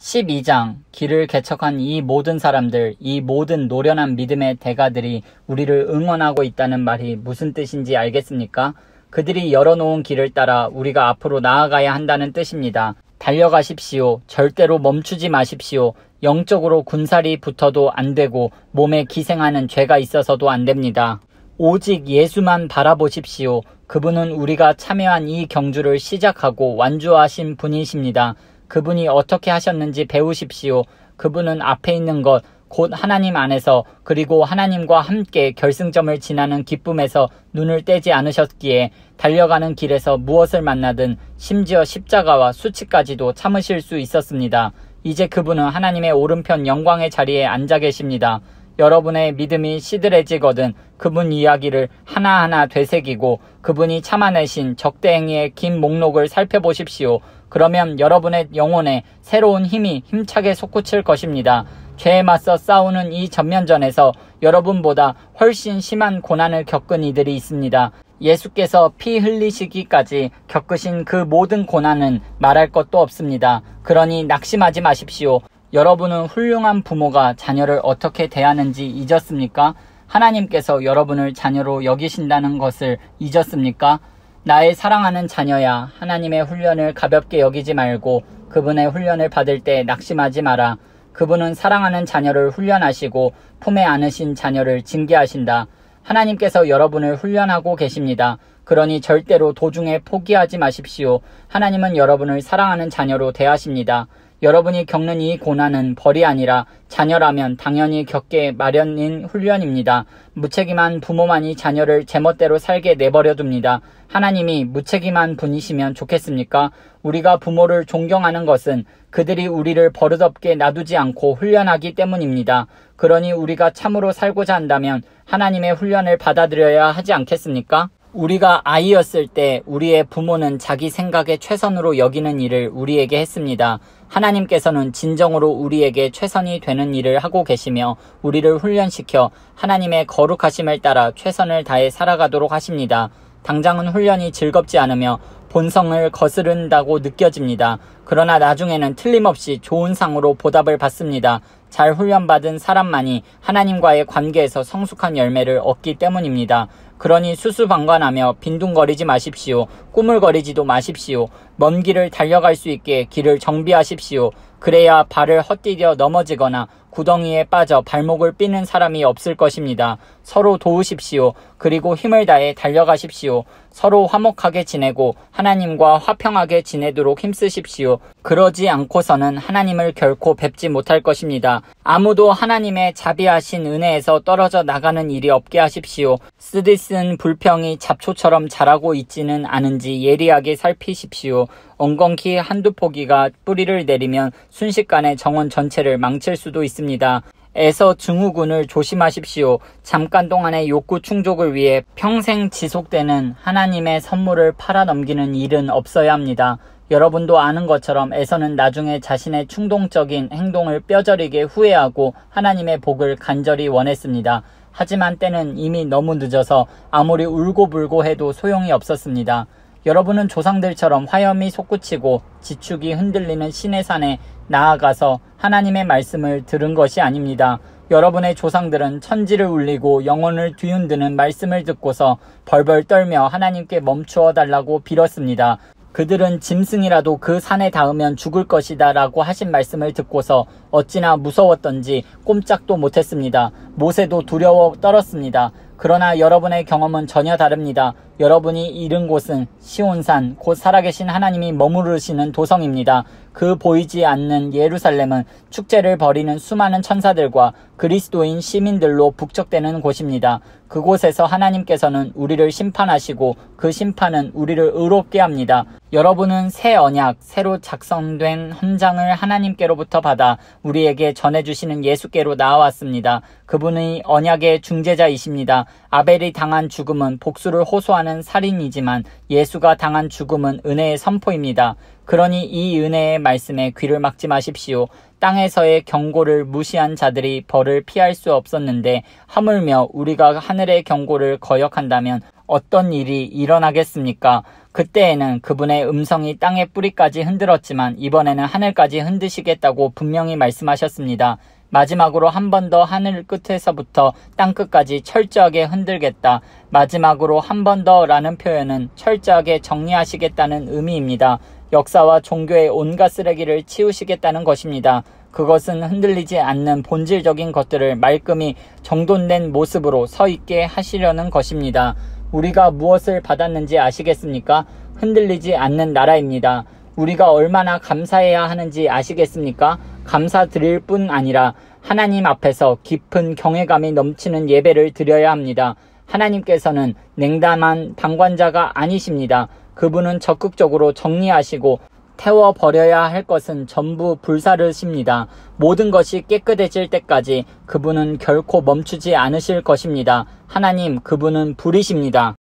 12장 길을 개척한 이 모든 사람들, 이 모든 노련한 믿음의 대가들이 우리를 응원하고 있다는 말이 무슨 뜻인지 알겠습니까? 그들이 열어놓은 길을 따라 우리가 앞으로 나아가야 한다는 뜻입니다. 달려가십시오. 절대로 멈추지 마십시오. 영적으로 군살이 붙어도 안 되고 몸에 기생하는 죄가 있어서도 안 됩니다. 오직 예수만 바라보십시오. 그분은 우리가 참여한 이 경주를 시작하고 완주하신 분이십니다. 그분이 어떻게 하셨는지 배우십시오. 그분은 앞에 있는 것, 곧 하나님 안에서 그리고 하나님과 함께 결승점을 지나는 기쁨에서 눈을 떼지 않으셨기에 달려가는 길에서 무엇을 만나든 심지어 십자가와 수치까지도 참으실 수 있었습니다. 이제 그분은 하나님의 오른편 영광의 자리에 앉아 계십니다. 여러분의 믿음이 시들해지거든 그분 이야기를 하나하나 되새기고 그분이 참아내신 적대행위의 긴 목록을 살펴보십시오. 그러면 여러분의 영혼에 새로운 힘이 힘차게 솟구칠 것입니다. 죄에 맞서 싸우는 이 전면전에서 여러분보다 훨씬 심한 고난을 겪은 이들이 있습니다. 예수께서 피 흘리시기까지 겪으신 그 모든 고난은 말할 것도 없습니다. 그러니 낙심하지 마십시오. 여러분은 훌륭한 부모가 자녀를 어떻게 대하는지 잊었습니까? 하나님께서 여러분을 자녀로 여기신다는 것을 잊었습니까? 나의 사랑하는 자녀야, 하나님의 훈련을 가볍게 여기지 말고 그분의 훈련을 받을 때 낙심하지 마라. 그분은 사랑하는 자녀를 훈련하시고 품에 안으신 자녀를 징계하신다. 하나님께서 여러분을 훈련하고 계십니다. 그러니 절대로 도중에 포기하지 마십시오. 하나님은 여러분을 사랑하는 자녀로 대하십니다. 여러분이 겪는 이 고난은 벌이 아니라 자녀라면 당연히 겪게 마련인 훈련입니다. 무책임한 부모만이 자녀를 제멋대로 살게 내버려 둡니다. 하나님이 무책임한 분이시면 좋겠습니까? 우리가 부모를 존경하는 것은 그들이 우리를 버릇없게 놔두지 않고 훈련하기 때문입니다. 그러니 우리가 참으로 살고자 한다면 하나님의 훈련을 받아들여야 하지 않겠습니까? 우리가 아이였을 때 우리의 부모는 자기 생각에 최선으로 여기는 일을 우리에게 했습니다. 하나님께서는 진정으로 우리에게 최선이 되는 일을 하고 계시며 우리를 훈련시켜 하나님의 거룩하심을 따라 최선을 다해 살아가도록 하십니다. 당장은 훈련이 즐겁지 않으며 본성을 거스른다고 느껴집니다. 그러나 나중에는 틀림없이 좋은 상으로 보답을 받습니다. 잘 훈련받은 사람만이 하나님과의 관계에서 성숙한 열매를 얻기 때문입니다. 그러니 수수방관하며 빈둥거리지 마십시오. 꾸물거리지도 마십시오. 먼 길을 달려갈 수 있게 길을 정비하십시오. 그래야 발을 헛디뎌 넘어지거나 구덩이에 빠져 발목을 삐는 사람이 없을 것입니다. 서로 도우십시오. 그리고 힘을 다해 달려가십시오. 서로 화목하게 지내고 하나님과 화평하게 지내도록 힘쓰십시오. 그러지 않고서는 하나님을 결코 뵙지 못할 것입니다. 아무도 하나님의 자비하신 은혜에서 떨어져 나가는 일이 없게 하십시오. 쓰디쓴 불평이 잡초처럼 자라고 있지는 않은지 예리하게 살피십시오. 엉겅퀴 한두 포기가 뿌리를 내리면 순식간에 정원 전체를 망칠 수도 있습니다. 에서 증후군을 조심하십시오. 잠깐 동안의 욕구 충족을 위해 평생 지속되는 하나님의 선물을 팔아넘기는 일은 없어야 합니다. 여러분도 아는 것처럼 에서는 나중에 자신의 충동적인 행동을 뼈저리게 후회하고 하나님의 복을 간절히 원했습니다. 하지만 때는 이미 너무 늦어서 아무리 울고불고 해도 소용이 없었습니다. 여러분은 조상들처럼 화염이 솟구치고 지축이 흔들리는 시내산에 나아가서 하나님의 말씀을 들은 것이 아닙니다. 여러분의 조상들은 천지를 울리고 영혼을 뒤흔드는 말씀을 듣고서 벌벌 떨며 하나님께 멈추어 달라고 빌었습니다. 그들은 짐승이라도 그 산에 닿으면 죽을 것이다 라고 하신 말씀을 듣고서 어찌나 무서웠던지 꼼짝도 못했습니다. 모세도 두려워 떨었습니다. 그러나 여러분의 경험은 전혀 다릅니다. 여러분이 이른 곳은 시온산, 곧 살아계신 하나님이 머무르시는 도성입니다. 그 보이지 않는 예루살렘은 축제를 벌이는 수많은 천사들과 그리스도인 시민들로 북적대는 곳입니다. 그곳에서 하나님께서는 우리를 심판하시고 그 심판은 우리를 의롭게 합니다. 여러분은 새 언약, 새로 작성된 헌장을 하나님께로부터 받아 우리에게 전해주시는 예수께로 나아왔습니다. 그분이 언약의 중재자이십니다. 아벨이 당한 죽음은 복수를 호소하는 살인이지만 예수가 당한 죽음은 은혜의 선포입니다. 그러니 이 은혜의 말씀에 귀를 막지 마십시오. 땅에서의 경고를 무시한 자들이 벌을 피할 수 없었는데 하물며 우리가 하늘의 경고를 거역한다면 어떤 일이 일어나겠습니까? 그때에는 그분의 음성이 땅의 뿌리까지 흔들었지만 이번에는 하늘까지 흔드시겠다고 분명히 말씀하셨습니다. 마지막으로 한 번 더 하늘 끝에서부터 땅 끝까지 철저하게 흔들겠다. 마지막으로 한 번 더 라는 표현은 철저하게 정리하시겠다는 의미입니다. 역사와 종교의 온갖 쓰레기를 치우시겠다는 것입니다. 그것은 흔들리지 않는 본질적인 것들을 말끔히 정돈된 모습으로 서 있게 하시려는 것입니다. 우리가 무엇을 받았는지 아시겠습니까? 흔들리지 않는 나라입니다. 우리가 얼마나 감사해야 하는지 아시겠습니까? 감사드릴 뿐 아니라 하나님 앞에서 깊은 경외감이 넘치는 예배를 드려야 합니다. 하나님께서는 냉담한 방관자가 아니십니다. 그분은 적극적으로 정리하시고 태워버려야 할 것은 전부 불사르십니다. 모든 것이 깨끗해질 때까지 그분은 결코 멈추지 않으실 것입니다. 하나님, 그분은 불이십니다.